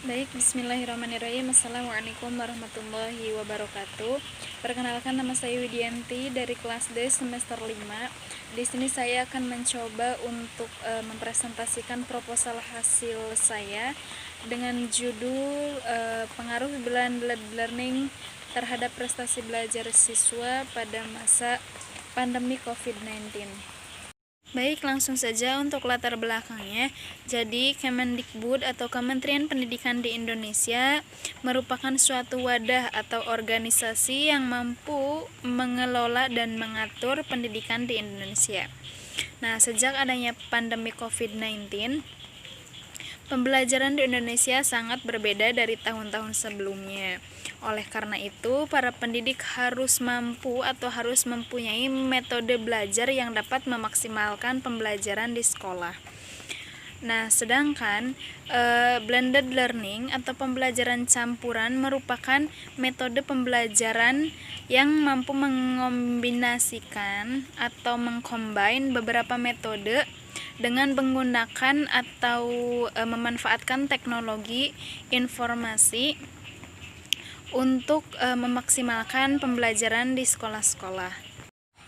Baik, bismillahirrahmanirrahim. Assalamualaikum warahmatullahi wabarakatuh. Perkenalkan, nama saya Widianti dari kelas D semester 5. Di sini saya akan mencoba untuk mempresentasikan proposal hasil saya dengan judul pengaruh blended learning terhadap prestasi belajar siswa pada masa pandemi COVID-19. Baik, langsung saja untuk latar belakangnya. Jadi, Kemendikbud atau Kementerian Pendidikan di Indonesia merupakan suatu wadah atau organisasi yang mampu mengelola dan mengatur pendidikan di Indonesia. Nah, sejak adanya pandemi COVID-19, pembelajaran di Indonesia sangat berbeda dari tahun-tahun sebelumnya. Oleh karena itu, para pendidik harus mampu atau harus mempunyai metode belajar yang dapat memaksimalkan pembelajaran di sekolah. Nah, sedangkan blended learning atau pembelajaran campuran merupakan metode pembelajaran yang mampu mengombinasikan atau mengcombine beberapa metode dengan menggunakan atau memanfaatkan teknologi informasi untuk memaksimalkan pembelajaran di sekolah-sekolah.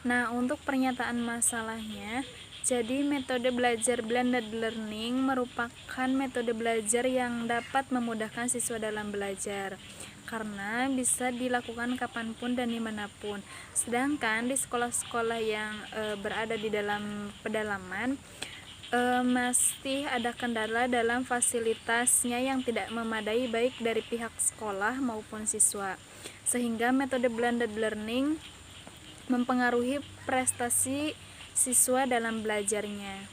Nah, untuk pernyataan masalahnya, jadi metode belajar blended learning merupakan metode belajar yang dapat memudahkan siswa dalam belajar karena bisa dilakukan kapanpun dan dimanapun. Sedangkan di sekolah-sekolah yang berada di dalam pedalaman, masih ada kendala dalam fasilitasnya yang tidak memadai baik dari pihak sekolah maupun siswa, sehingga metode blended learning mempengaruhi prestasi siswa dalam belajarnya.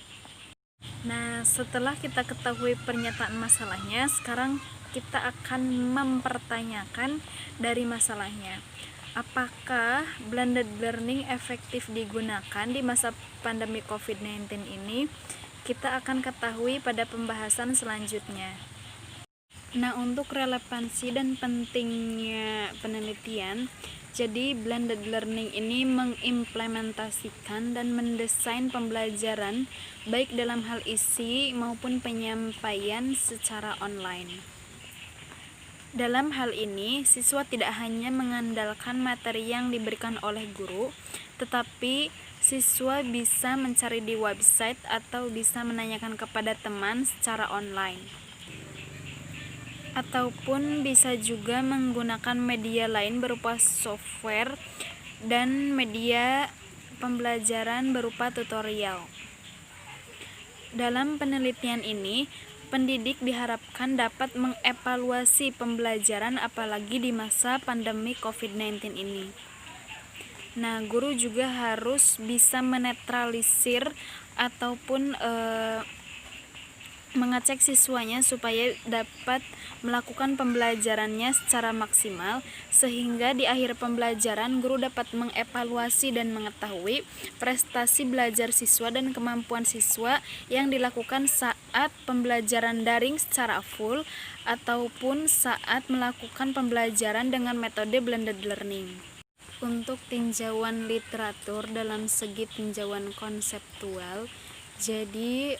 Nah, setelah kita ketahui pernyataan masalahnya, sekarang kita akan mempertanyakan dari masalahnya. Apakah blended learning efektif digunakan di masa pandemi COVID-19 ini? Kita akan ketahui pada pembahasan selanjutnya. Nah, untuk relevansi dan pentingnya penelitian, jadi blended learning ini mengimplementasikan dan mendesain pembelajaran baik dalam hal isi maupun penyampaian secara online. Dalam hal ini, siswa tidak hanya mengandalkan materi yang diberikan oleh guru, tetapi siswa bisa mencari di website atau bisa menanyakan kepada teman secara online. Ataupun bisa juga menggunakan media lain berupa software dan media pembelajaran berupa tutorial. Dalam penelitian ini, pendidik diharapkan dapat mengevaluasi pembelajaran apalagi di masa pandemi COVID-19 ini. Nah, guru juga harus bisa menetralisir ataupun mengecek siswanya supaya dapat melakukan pembelajarannya secara maksimal, sehingga di akhir pembelajaran guru dapat mengevaluasi dan mengetahui prestasi belajar siswa dan kemampuan siswa yang dilakukan saat pembelajaran daring secara full ataupun saat melakukan pembelajaran dengan metode blended learning. Untuk tinjauan literatur dalam segi tinjauan konseptual, jadi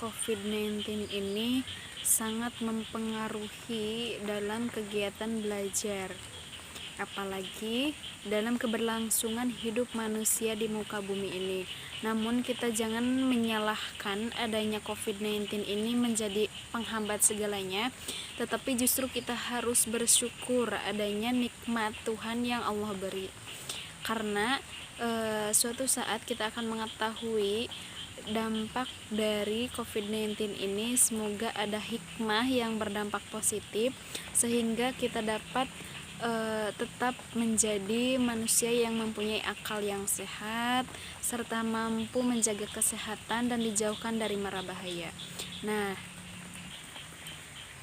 COVID-19 ini sangat mempengaruhi dalam kegiatan belajar, apalagi dalam keberlangsungan hidup manusia di muka bumi ini. Namun kita jangan menyalahkan adanya COVID-19 ini menjadi penghambat segalanya, tetapi justru kita harus bersyukur adanya nikmat Tuhan yang Allah beri. Karena suatu saat kita akan mengetahui dampak dari COVID-19 ini. Semoga ada hikmah yang berdampak positif sehingga kita dapat tetap menjadi manusia yang mempunyai akal yang sehat serta mampu menjaga kesehatan dan dijauhkan dari mara bahaya. Nah,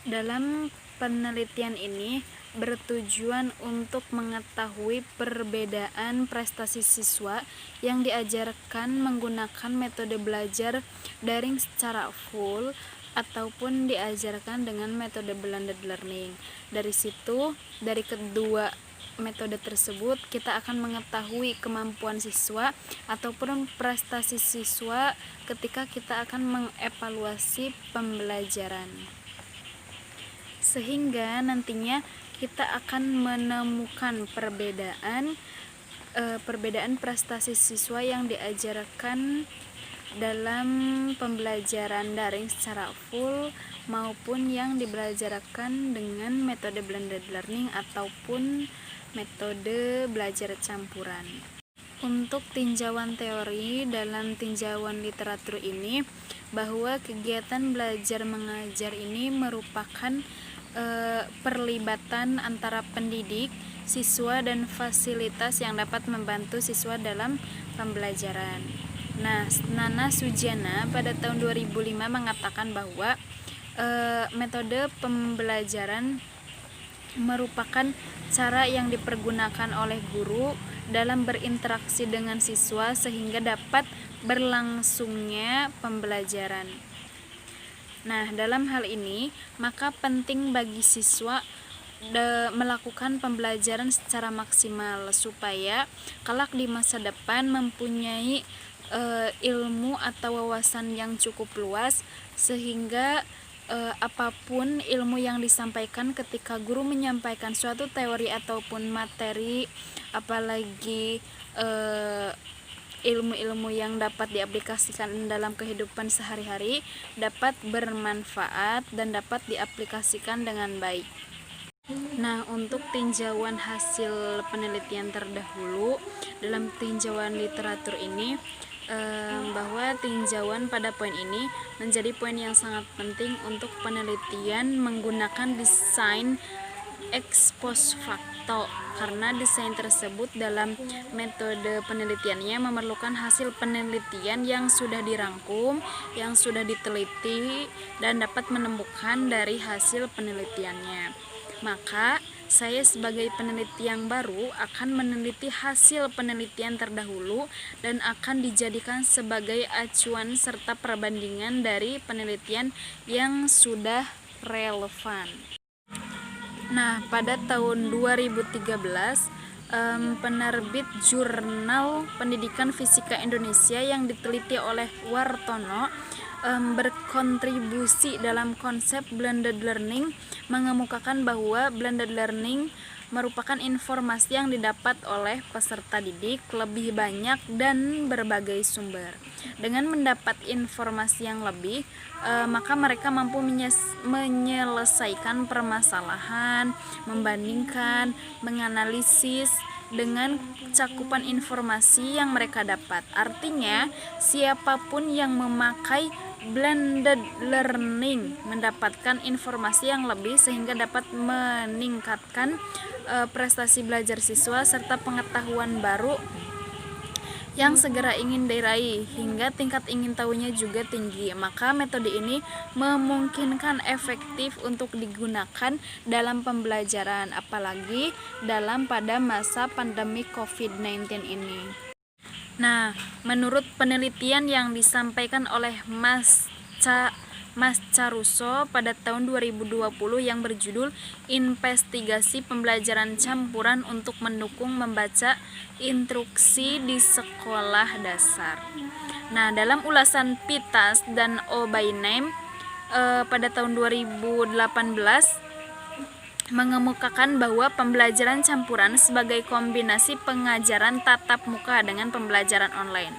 dalam penelitian ini bertujuan untuk mengetahui perbedaan prestasi siswa yang diajarkan menggunakan metode belajar daring secara full ataupun diajarkan dengan metode blended learning. Dari situ, dari kedua metode tersebut kita akan mengetahui kemampuan siswa ataupun prestasi siswa ketika kita akan mengevaluasi pembelajaran. sehingga nantinya kita akan menemukan perbedaan prestasi siswa yang diajarkan dalam pembelajaran daring secara full maupun yang dibelajarkan dengan metode blended learning ataupun metode belajar campuran. Untuk tinjauan teori dalam tinjauan literatur ini, bahwa kegiatan belajar mengajar ini merupakan perlibatan antara pendidik, siswa, dan fasilitas yang dapat membantu siswa dalam pembelajaran. Nah, Nana Sujana pada tahun 2005 mengatakan bahwa metode pembelajaran merupakan cara yang dipergunakan oleh guru dalam berinteraksi dengan siswa sehingga dapat berlangsungnya pembelajaran. Nah, dalam hal ini, maka penting bagi siswa melakukan pembelajaran secara maksimal supaya kelak di masa depan mempunyai ilmu atau wawasan yang cukup luas sehingga apapun ilmu yang disampaikan ketika guru menyampaikan suatu teori ataupun materi, apalagi ilmu-ilmu yang dapat diaplikasikan dalam kehidupan sehari-hari dapat bermanfaat dan dapat diaplikasikan dengan baik. Nah, untuk tinjauan hasil penelitian terdahulu dalam tinjauan literatur ini, bahwa tinjauan pada poin ini menjadi poin yang sangat penting untuk penelitian menggunakan desain ex post facto, karena desain tersebut dalam metode penelitiannya memerlukan hasil penelitian yang sudah dirangkum, yang sudah diteliti, dan dapat menemukan dari hasil penelitiannya. Maka saya sebagai peneliti yang baru akan meneliti hasil penelitian terdahulu dan akan dijadikan sebagai acuan serta perbandingan dari penelitian yang sudah relevan. Nah, pada tahun 2013 penerbit Jurnal Pendidikan Fisika Indonesia yang diteliti oleh Wartono berkontribusi dalam konsep blended learning, mengemukakan bahwa blended learning merupakan informasi yang didapat oleh peserta didik lebih banyak dan berbagai sumber. Dengan mendapat informasi yang lebih, maka mereka mampu menyelesaikan permasalahan, membandingkan, menganalisis dengan cakupan informasi yang mereka dapat. Artinya, siapapun yang memakai blended learning mendapatkan informasi yang lebih sehingga dapat meningkatkan prestasi belajar siswa serta pengetahuan baru yang segera ingin diraih hingga tingkat ingin tahunya juga tinggi. Maka metode ini memungkinkan efektif untuk digunakan dalam pembelajaran, apalagi pada masa pandemi COVID-19 ini. Nah, menurut penelitian yang disampaikan oleh Mas Caruso pada tahun 2020 yang berjudul Investigasi Pembelajaran Campuran untuk Mendukung Membaca Instruksi di Sekolah Dasar. Nah, dalam ulasan Pitas dan Obainem pada tahun 2018 mengemukakan bahwa pembelajaran campuran sebagai kombinasi pengajaran tatap muka dengan pembelajaran online.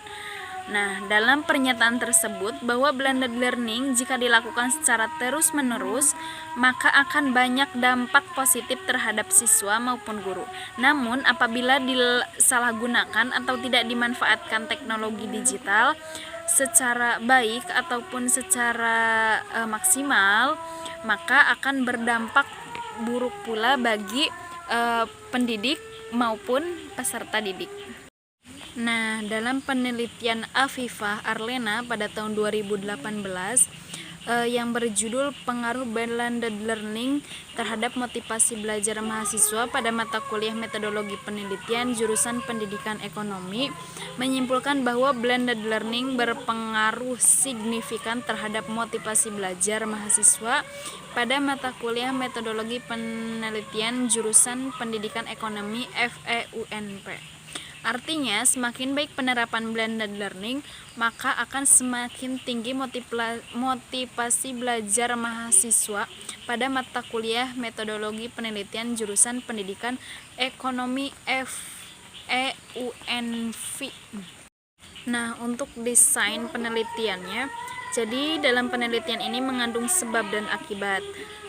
Nah, dalam pernyataan tersebut bahwa blended learning jika dilakukan secara terus-menerus maka akan banyak dampak positif terhadap siswa maupun guru. Namun apabila disalahgunakan atau tidak dimanfaatkan teknologi digital secara baik ataupun secara maksimal, maka akan berdampak buruk pula bagi pendidik maupun peserta didik. Nah, dalam penelitian Afifah Arlena pada tahun 2018 yang berjudul Pengaruh Blended Learning terhadap Motivasi Belajar Mahasiswa pada Mata Kuliah Metodologi Penelitian jurusan Pendidikan Ekonomi, menyimpulkan bahwa blended learning berpengaruh signifikan terhadap motivasi belajar mahasiswa pada mata kuliah Metodologi Penelitian jurusan Pendidikan Ekonomi FEUNP. Artinya, semakin baik penerapan blended learning, maka akan semakin tinggi motivasi belajar mahasiswa pada mata kuliah metodologi penelitian jurusan Pendidikan Ekonomi FEUNV. Nah, untuk desain penelitiannya, jadi dalam penelitian ini mengandung sebab dan akibat.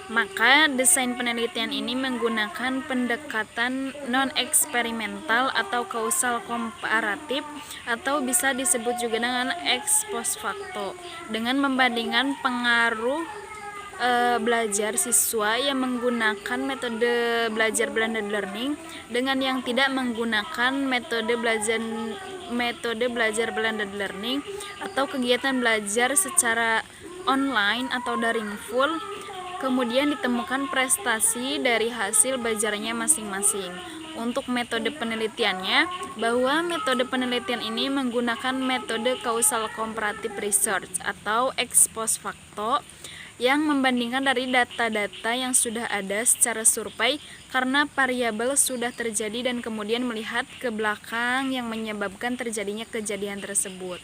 Maka desain penelitian ini menggunakan pendekatan non-eksperimental atau kausal komparatif, atau bisa disebut juga dengan ex post facto, dengan membandingkan pengaruh belajar siswa yang menggunakan metode belajar blended learning dengan yang tidak menggunakan metode belajar blended learning atau kegiatan belajar secara online atau daring full. Kemudian ditemukan prestasi dari hasil belajarnya masing-masing. Untuk metode penelitiannya, bahwa metode penelitian ini menggunakan metode causal comparative research atau ex post facto, yang membandingkan dari data-data yang sudah ada secara survei karena variabel sudah terjadi dan kemudian melihat ke belakang yang menyebabkan terjadinya kejadian tersebut.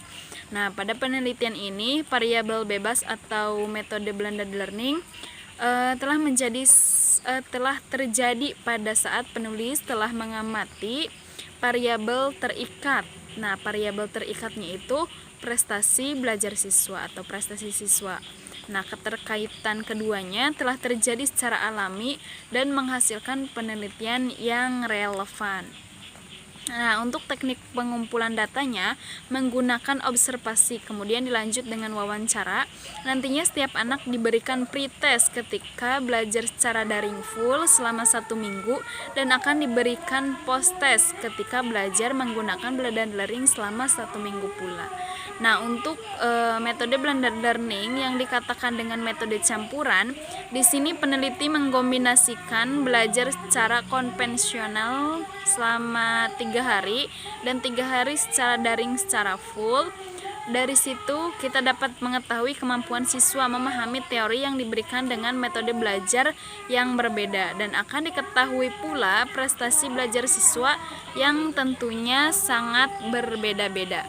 Nah, pada penelitian ini variabel bebas atau metode blended learning telah terjadi pada saat penulis telah mengamati variabel terikat. Nah, variabel terikatnya itu prestasi belajar siswa atau prestasi siswa. Nah, keterkaitan keduanya telah terjadi secara alami dan menghasilkan penelitian yang relevan. Nah, untuk teknik pengumpulan datanya menggunakan observasi, kemudian dilanjut dengan wawancara. Nantinya setiap anak diberikan pretest ketika belajar secara daring full selama 1 minggu dan akan diberikan post-test ketika belajar menggunakan blended learning selama 1 minggu pula. Nah, untuk metode blended learning yang dikatakan dengan metode campuran, di sini peneliti mengkombinasikan belajar secara konvensional selama 3 hari dan 3 hari secara daring secara full. Dari situ kita dapat mengetahui kemampuan siswa memahami teori yang diberikan dengan metode belajar yang berbeda, dan akan diketahui pula prestasi belajar siswa yang tentunya sangat berbeda-beda.